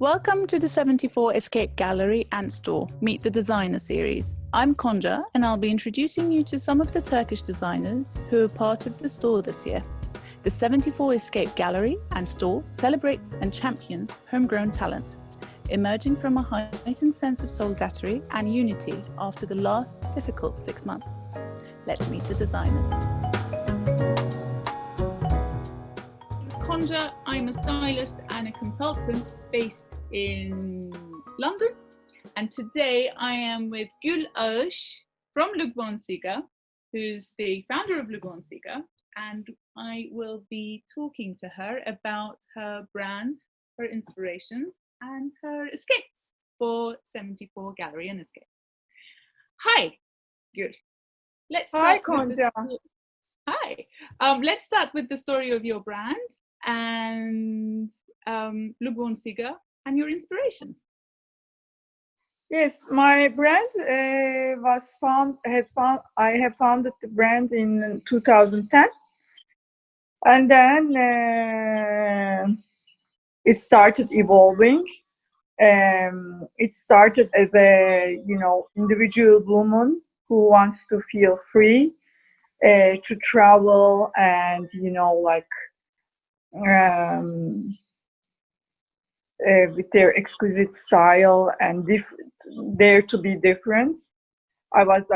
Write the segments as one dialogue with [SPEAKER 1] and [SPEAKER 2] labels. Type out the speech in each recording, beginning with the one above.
[SPEAKER 1] Welcome to the 74 Escape Gallery and Store Meet the Designer series. I'm Konca and I'll be introducing you to some of the Turkish designers who are part of the store this year. The 74 Escape Gallery and Store celebrates and champions homegrown talent, emerging from a heightened sense of solidarity and unity after the last difficult 6 months. Let's meet the designers. Konca, I'm a stylist and a consultant based in London, and today I am with Gul Agis from Lug Von Siga, who's the founder of Lug Von Siga, and I will be talking to her about her brand, her inspirations, and her escapes for 74 Gallery and Escape. Hi, Gul. Let's start with let's start with the story of your brand and Lug Von Siga and your inspirations.
[SPEAKER 2] Yes, my brand I have founded the brand in 2010, and then it started evolving. It started as a individual woman who wants to feel free to travel and with their exquisite style and dare to be different. I was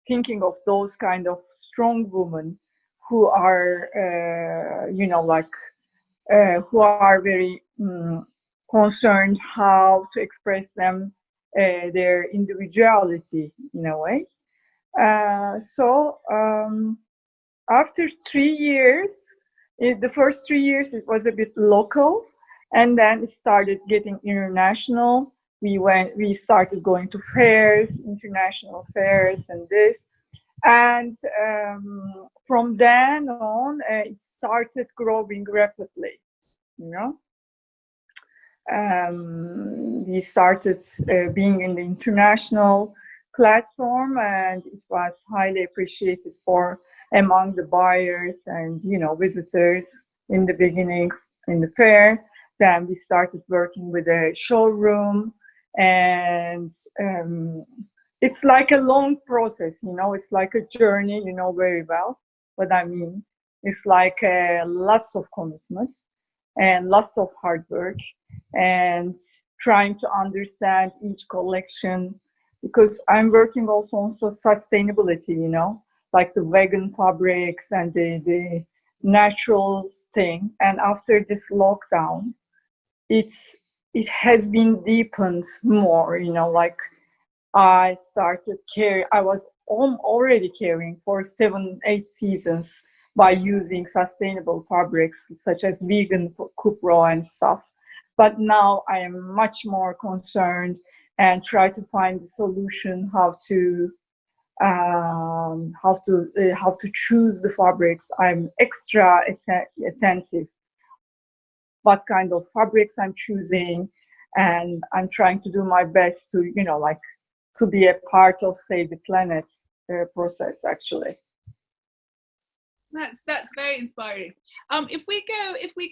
[SPEAKER 2] thinking of those kind of strong women who are who are very concerned how to express their individuality in a way. So after 3 years, the first 3 years it was a bit local, and then it started getting international. We started going to fairs, international fairs, and this. And from then on, it started growing rapidly. We started being in the international platform, and it was highly appreciated among the buyers and visitors in the beginning in the fair. Then we started working with a showroom, and it's like a long process, it's like a journey, very well what I mean. It's like lots of commitments and lots of hard work and trying to understand each collection, because I'm working also on sustainability, like the vegan fabrics and the natural thing. And after this lockdown, it has been deepened more, I started I was already caring for 7-8 seasons by using sustainable fabrics such as vegan cupro and stuff. But now I am much more concerned and try to find the solution how to choose the fabrics. I'm extra attentive what kind of fabrics I'm choosing, and I'm trying to do my best to to be a part of Save the Planet process actually.
[SPEAKER 1] That's very inspiring. If we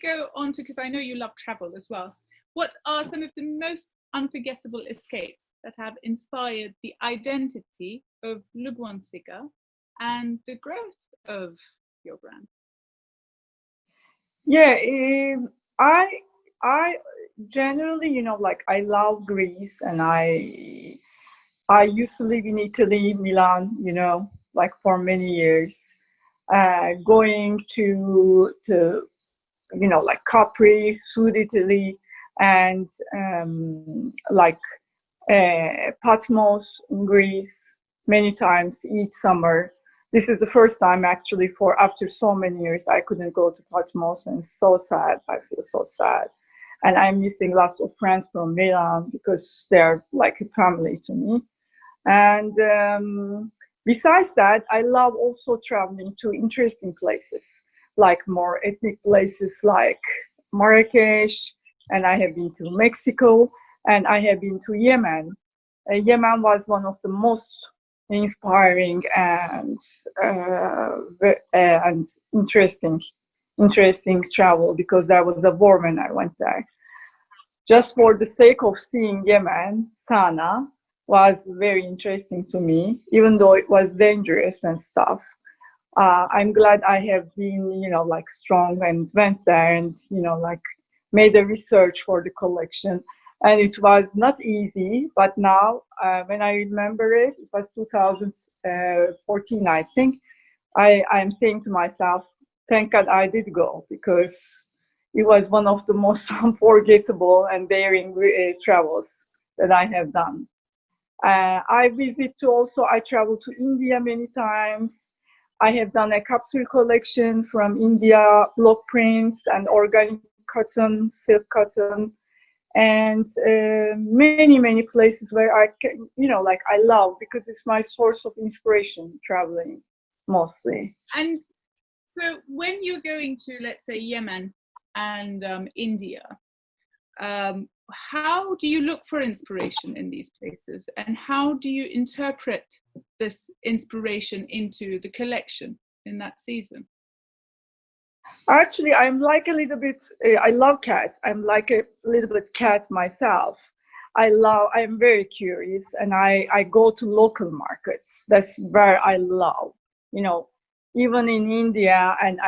[SPEAKER 1] go on to, because I know you love travel as well, what are some of the most unforgettable escapes that have inspired the identity of Lug Von Siga and the growth of your brand?
[SPEAKER 2] Yeah, I generally, I love Greece, and I used to live in Italy, Milan, for many years. Going to Capri, South Italy, and Patmos in Greece many times each summer. This is the first time actually after so many years I couldn't go to Patmos, and so sad. I feel so sad. And I'm missing lots of friends from Milan because they're like a family to me. And besides that, I love also traveling to interesting places, like more ethnic places like Marrakesh, and I have been to Mexico, and I have been to Yemen. Yemen was one of the most inspiring and interesting travel, because there was a war when I went there. just for the sake of seeing Yemen, Sana was very interesting to me, even though it was dangerous and stuff. I'm glad I have been, like strong and went there and, like made a research for the collection. And it was not easy, but now when I remember it, it was 2014, I think. I'm saying to myself, thank God I did go, because it was one of the most unforgettable and daring travels that I have done. I traveled to India many times. I have done a capsule collection from India, block prints and organic cotton, silk cotton, and many, many places where I can, like I love, because it's my source of inspiration, traveling mostly.
[SPEAKER 1] And so when you're going to, let's say, Yemen and India, how do you look for inspiration in these places, and how do you interpret this inspiration into the collection in that season?
[SPEAKER 2] Actually, I'm like a little bit, I love cats. I'm like a little bit cat myself. I'm very curious, and I go to local markets. That's where I love, even in India, and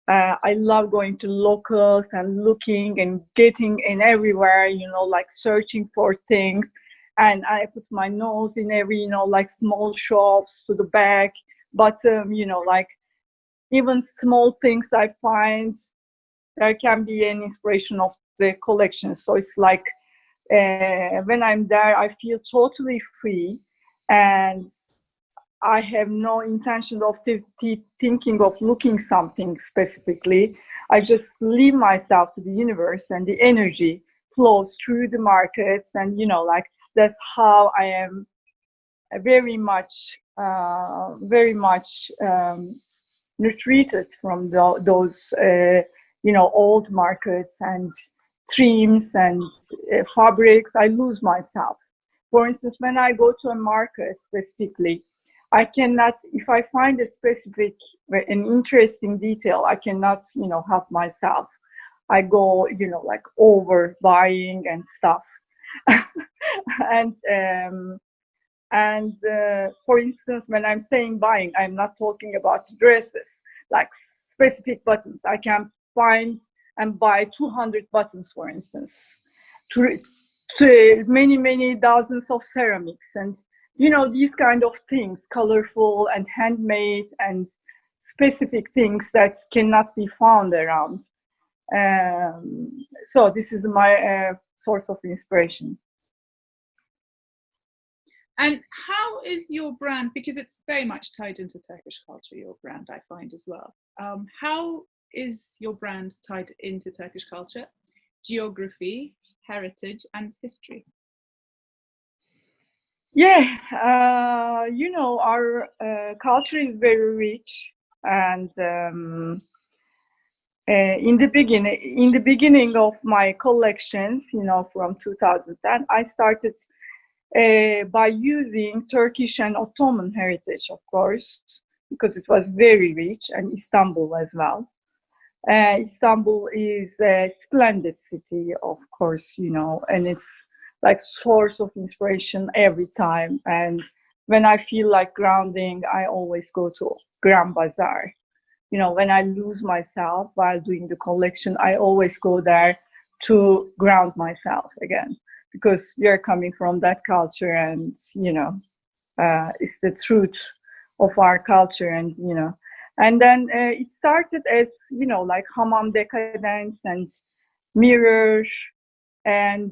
[SPEAKER 2] I love going to locals and looking and getting in everywhere, like searching for things. And I put my nose in every, like small shops to the back. But, like even small things I find, there can be an inspiration of the collection. So it's like when I'm there, I feel totally free. And I have no intention of thinking of looking something specifically. I just leave myself to the universe, and the energy flows through the markets. And, like that's how I am very much retreated from those, old markets and trims and fabrics. I lose myself. For instance, when I go to a market specifically, I cannot, if I find a specific, an interesting detail, I cannot, help myself. I go, like over buying and stuff. and for instance, when I'm saying buying, I'm not talking about dresses, like specific buttons. I can find and buy 200 buttons, for instance, to many, many dozens of ceramics, and these kind of things, colorful and handmade and specific things that cannot be found around. So this is my source of inspiration.
[SPEAKER 1] And how is your brand, because it's very much tied into Turkish culture, your brand, I find as well. How is your brand tied into Turkish culture, geography, heritage, and history?
[SPEAKER 2] Yeah, our culture is very rich, and in the beginning of my collections, from 2010, I started by using Turkish and Ottoman heritage, of course, because it was very rich, and Istanbul as well. Istanbul is a splendid city, of course, and it's like source of inspiration every time. And when I feel like grounding, I always go to Grand Bazaar. When I lose myself while doing the collection, I always go there to ground myself again, because we are coming from that culture, and it's the truth of our culture. And then it started as like hammam decadence and mirror and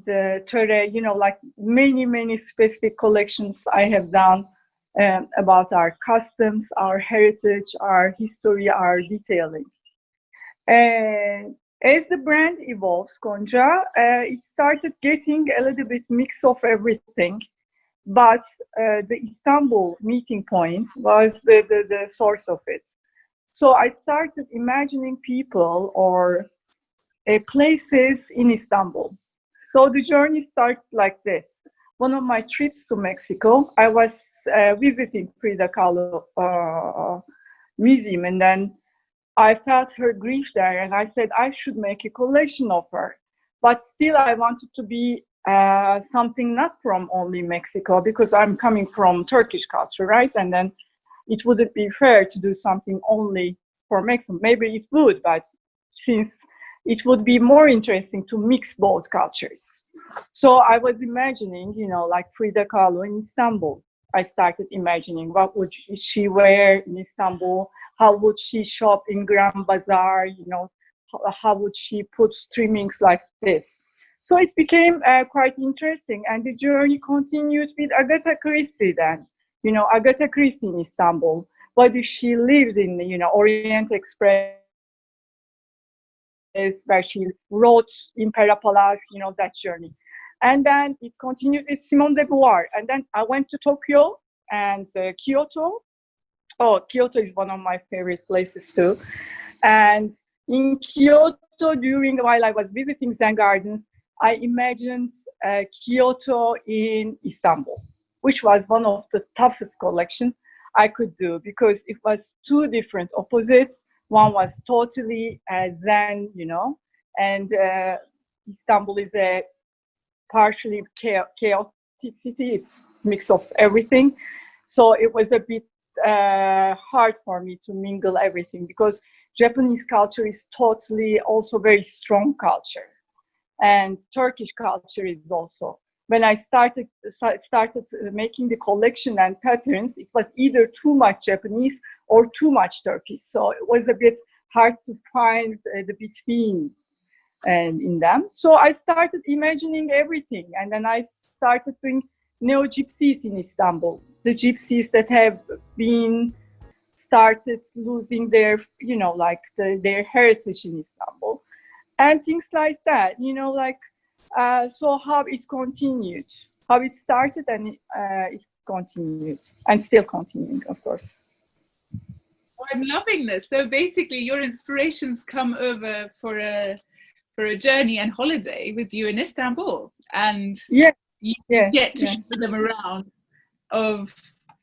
[SPEAKER 2] töre, like many specific collections I have done about our customs, our heritage, our history, our detailing. And as the brand evolves, Konca, it started getting a little bit mix of everything. But the Istanbul meeting point was the source of it. So I started imagining people or places in Istanbul. So the journey started like this. One of my trips to Mexico, I was visiting Frida Kahlo museum, and then I felt her grief there, and I said I should make a collection of her. but still I wanted to be something not from only Mexico, because I'm coming from Turkish culture, right? And then it wouldn't be fair to do something only for Mexico. Maybe it would, but since it would be more interesting to mix both cultures. So I was imagining, like Frida Kahlo in Istanbul. I started imagining what would she wear in Istanbul, how would she shop in Grand Bazaar, how would she put trimmings like this. So it became quite interesting, and the journey continued with Agatha Christie then. Agatha Christie in Istanbul. What if she lived in, Orient Express, where she wrote Impera Palace, that journey. And then it continued with Simone de Beauvoir. And then I went to Tokyo and Kyoto. Oh, Kyoto is one of my favorite places too. And in Kyoto, while I was visiting Zen Gardens, I imagined Kyoto in Istanbul, which was one of the toughest collections I could do, because it was two different opposites. One was totally Zen, and Istanbul is a partially chaotic city. It's a mix of everything. So it was a bit hard for me to mingle everything, because Japanese culture is totally also very strong culture, and Turkish culture is also. When I started making the collection and patterns, it was either too much Japanese or too much Turkish. So it was a bit hard to find the between in them. So I started imagining everything, and then I started doing neo-gypsies in Istanbul, the gypsies that have been started losing their, their heritage in Istanbul, and things like that, so how it continued, how it started, and it continued, and still continuing, of course.
[SPEAKER 1] I'm loving this. So basically, your inspirations come over for a journey and holiday with you in Istanbul, and you get to show them around of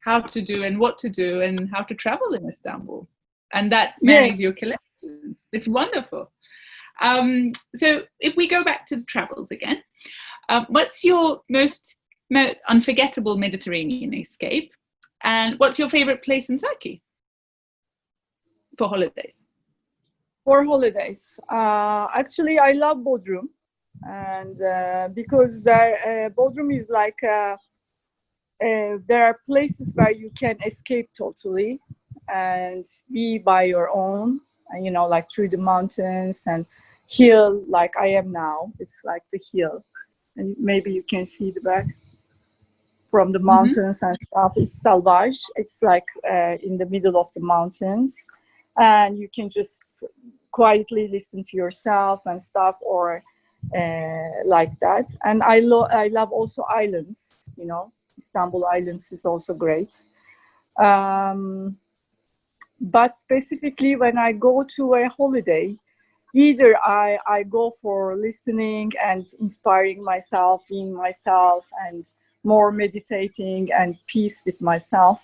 [SPEAKER 1] how to do and what to do and how to travel in Istanbul, and that marries your collections. It's wonderful. So if we go back to the travels again, what's your most unforgettable Mediterranean escape, and what's your favorite place in Turkey for holidays?
[SPEAKER 2] For holidays, actually, I love Bodrum, and because Bodrum is like there are places where you can escape totally and be by your own, like through the mountains and hill, like I am now. It's like the hill, and maybe you can see the back from the mountains and stuff. It's Salvage. It's like in the middle of the mountains, and you can just quietly listen to yourself and stuff, or like that. And I love also islands. Istanbul Islands is also great. But specifically, when I go to a holiday, either I go for listening and inspiring myself, being myself, and more meditating and peace with myself,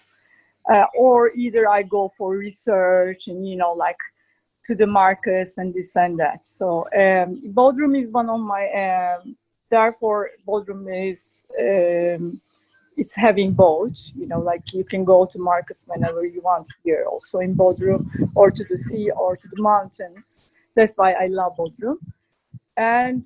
[SPEAKER 2] or either I go for research and, like to the markets and this and that. So Bodrum is one of my, therefore Bodrum is, it's having both, like you can go to markets whenever you want here, also in Bodrum, or to the sea or to the mountains. That's why I love Bodrum. And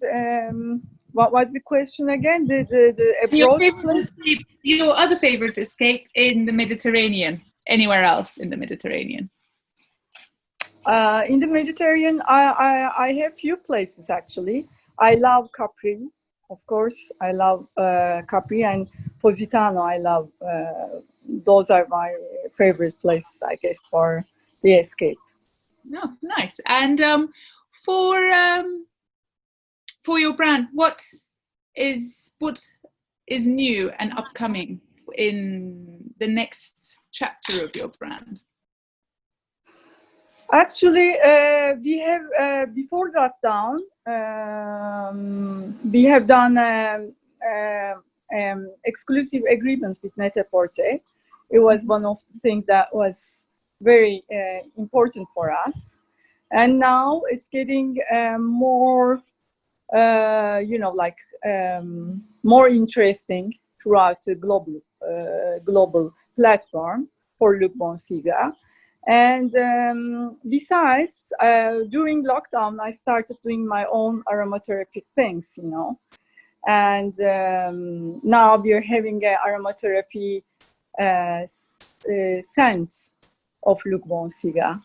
[SPEAKER 2] what was the question again? The abroad
[SPEAKER 1] escape, your other favorite escape in the Mediterranean, anywhere else in the Mediterranean?
[SPEAKER 2] In the Mediterranean, I have few places actually. I love Capri, of course. I love Capri and Positano. I love those are my favorite places, I guess, for the escape.
[SPEAKER 1] Oh, nice. And for your brand, what is new and upcoming in the next chapter of your brand?
[SPEAKER 2] Actually, we have before lockdown, we have done exclusive agreements with Net-a-Porter. It was one of the things that was very important for us, and now it's getting more like more interesting throughout the global platform for Lug Von Siga. And besides, during lockdown, I started doing my own aromatherapy things, and now we are having an aromatherapy scent of Lug Von Siga.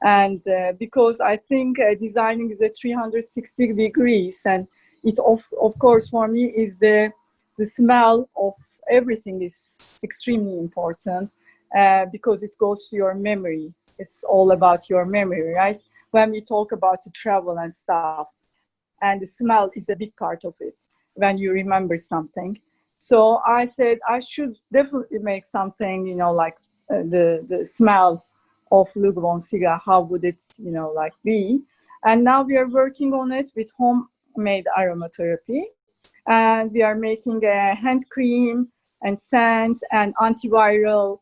[SPEAKER 2] And because I think designing is at 360 degrees, and it of course for me is the smell of everything is extremely important, because it goes to your memory. It's all about your memory, right? When we talk about the travel and stuff, and the smell is a big part of it when you remember something. So I said I should definitely make something, like the smell of Lug Von Siga. How would it, be? And now we are working on it with homemade aromatherapy, and we are making a hand cream and scents and antiviral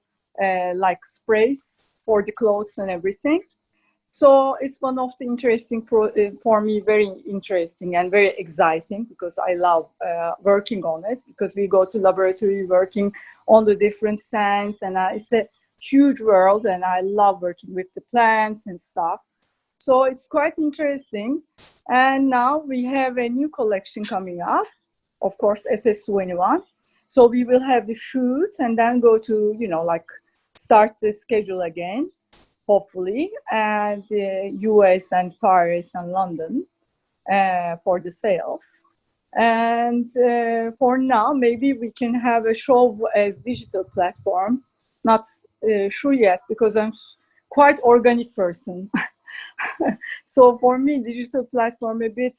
[SPEAKER 2] like sprays for the clothes and everything. So it's one of the interesting for me, very interesting and very exciting, because I love working on it, because we go to laboratory working on the different scents, and it's a huge world, and I love working with the plants and stuff. So it's quite interesting. And now we have a new collection coming up, of course, SS21. So we will have the shoot and then go to, start the schedule again, hopefully, and US and Paris and London for the sales. And for now, maybe we can have a show as digital platform. Not sure yet, because I'm quite organic person. So for me, digital platform a bit,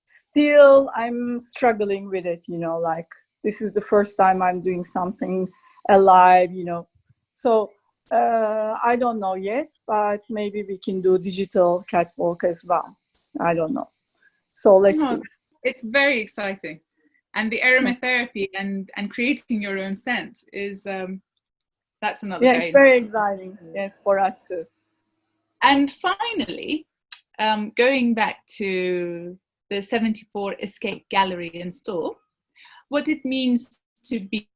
[SPEAKER 2] still I'm struggling with it, like this is the first time I'm doing something alive, So I don't know yet, but maybe we can do digital catwalk as well. I don't know. So let's see.
[SPEAKER 1] It's very exciting. And the aromatherapy and creating your own scent is, that's another game.
[SPEAKER 2] It's very exciting. Yes, for us too.
[SPEAKER 1] And finally, going back to the 74 Escape Gallery and Store, what it means to be,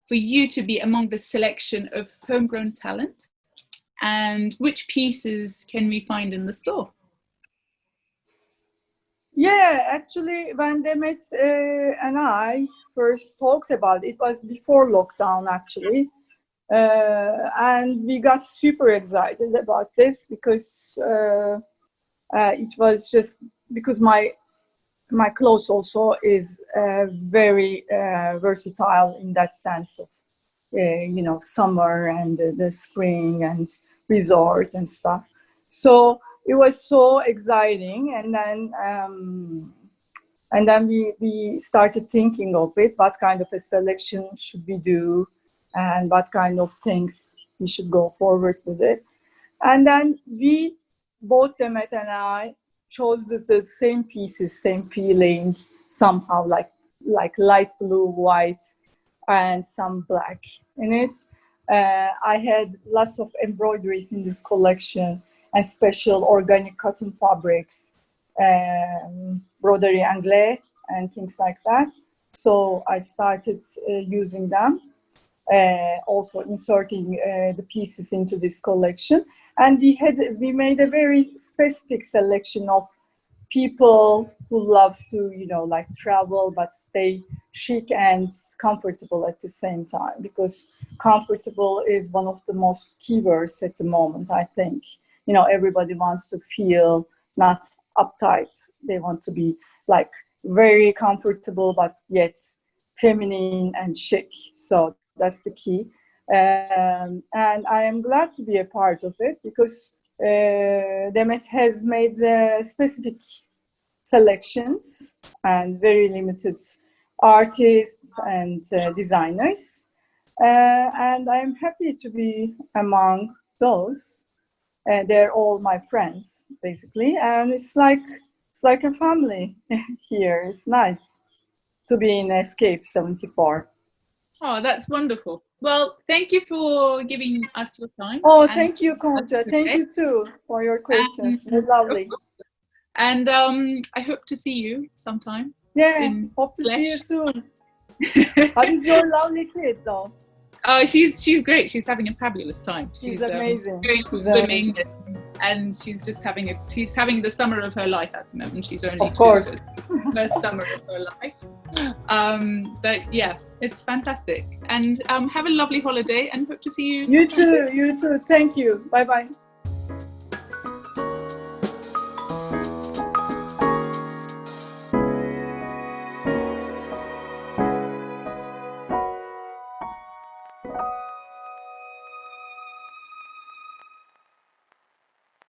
[SPEAKER 1] for you to be among the selection of homegrown talent, and which pieces can we find in the store?
[SPEAKER 2] Yeah, actually, when Demet and I first talked about it, it was before lockdown, actually. And we got super excited about this, because it was just because my clothes also is very versatile in that sense of summer and the spring and resort and stuff. So it was so exciting, and then we started thinking of it, what kind of a selection should we do, and what kind of things we should go forward with it. And then we, both Demet and I, chose the same pieces, same feeling, somehow like light blue, white, and some black in it. I had lots of embroideries in this collection and special organic cotton fabrics, broderie anglaise and things like that. So I started using them, also inserting the pieces into this collection. And we made a very specific selection of people who loves to, like travel, but stay chic and comfortable at the same time, because comfortable is one of the most keywords at the moment, I think. Everybody wants to feel not uptight. They want to be like very comfortable, but yet feminine and chic. So that's the key. And I am glad to be a part of it, because Demet has made specific selections and very limited artists and designers. And I'm happy to be among those. They're all my friends, basically. And it's like a family here. It's nice to be in Escape 74.
[SPEAKER 1] Oh, that's wonderful. Well, thank you for giving us your time.
[SPEAKER 2] Oh, thank you, Konca. Thank you too for your questions. They're lovely.
[SPEAKER 1] And I hope to see you sometime.
[SPEAKER 2] Yeah,
[SPEAKER 1] in
[SPEAKER 2] hope to see you
[SPEAKER 1] flesh.
[SPEAKER 2] soon. How is your lovely kid though?
[SPEAKER 1] Oh, she's great. She's having a fabulous time.
[SPEAKER 2] She's amazing.
[SPEAKER 1] Going
[SPEAKER 2] She's
[SPEAKER 1] swimming, and she's just having the summer of her life at the moment. She's only
[SPEAKER 2] Of course.
[SPEAKER 1] 2, so it's the first summer of her life. But yeah, it's fantastic. And have a lovely holiday, and hope to see you.
[SPEAKER 2] You too. Thank you. Bye bye.